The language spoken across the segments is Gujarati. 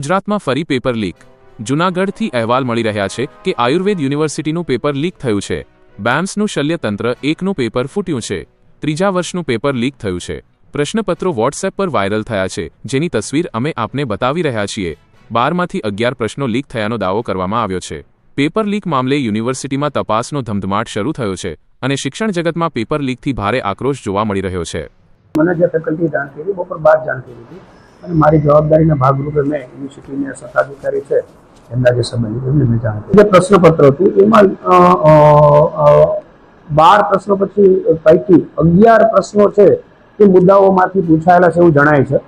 ગુજરાતમાં ફરી પેપર લીક. જૂનાગઢથી અહેવાલ મળી રહ્યા છે કે આયુર્વેદ યુનિવર્સિટીનું પેપર લીક થયું છે. બેમ્સનું શલ્યતંત્ર 1નું પેપર ફૂટ્યું છે. ત્રીજા વર્ષનું પેપર લીક થયું છે. પ્રશ્નપત્રો વોટ્સએપ પર વાયરલ થયા છે, જેની તસવીર અમે આપને બતાવી રહ્યા છીએ. 12માંથી 11 પ્રશ્નો લીક થયાનો દાવો કરવામાં આવ્યો છે. પેપર લીક મામલે યુનિવર્સિટીમાં તપાસનો ધમધમાટ શરૂ થયો છે અને શિક્ષણ જગતમાં પેપર લીકથી ભારે આક્રોશ જોવા મળી રહ્યો છે. મને જે ફેકલ્ટી જાણ કરી બપોર બાદ જાણ કરી હતી અને મારી જવાબદારીના ભાગરૂપે મેં યુનિવર્સિટીના સત્તાધિકારી છે એમના જે સંબંધિત એમને મેં જાણ કરી. જે પ્રશ્નપત્ર હતું એમાં 12 પ્રશ્નો પૈકી 11 પ્રશ્નો છે એ મુદ્દાઓમાંથી પૂછાયેલા છે એવું જણાય છે.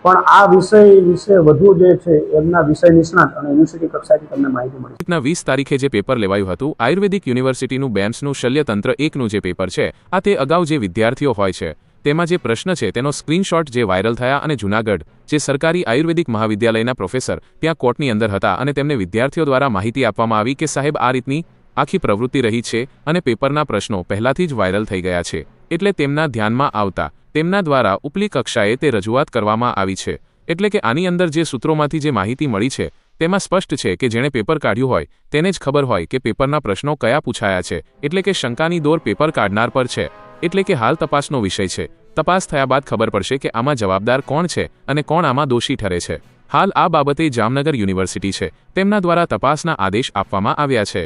પણ આ વિષય વિશે વધુ જે છે એમના વિષય નિષ્ણાત અને યુનિવર્સિટી કક્ષાએથી તમને માહિતી મળી. 20 તારીખે જે પેપર લેવાયું હતું આયુર્વેદિક યુનિવર્સિટીનું બેમ્સનું શલ્યતંત્ર 1નું જે પેપર છે, આ તે અગાઉ જે વિદ્યાર્થીઓ હોય છે તેમાં જે પ્રશ્ન છે તેનો સ્ક્રીનશોટ જે વાયરલ થયા અને જૂનાગઢ જે સરકારી આયુર્વેદિક મહાવિદ્યાલયના પ્રોફેસર ત્યાં કોર્ટની અંદર હતા અને તેમને વિદ્યાર્થીઓ દ્વારા માહિતી આપવામાં આવી કે સાહેબ આ રીતની આખી પ્રવૃત્તિ રહી છે અને પેપરના પ્રશ્નો પહેલાથી જ વાયરલ થઈ ગયા છે, એટલે તેમના ધ્યાનમાં આવતા તેમના દ્વારા ઉપલી કક્ષાએ તે રજૂઆત કરવામાં આવી છે. એટલે કે આની અંદર જે સૂત્રોમાંથી જે માહિતી મળી છે તેમાં સ્પષ્ટ છે કે જેણે પેપર કાઢ્યું હોય તેને જ ખબર હોય કે પેપરના પ્રશ્નો કયા પૂછાયા છે. એટલે કે શંકાની દોર પેપર કાઢનાર પર છે. એટલે કે હાલ તપાસનો વિષય છે. તપાસ થયા બાદ ખબર પડશે કે આમાં જવાબદાર કોણ છે અને કોણ આમાં દોષી ઠરે છે. હાલ આ બાબતે જામનગર યુનિવર્સિટી છે તેમના દ્વારા તપાસના આદેશ આપવામાં આવ્યા છે.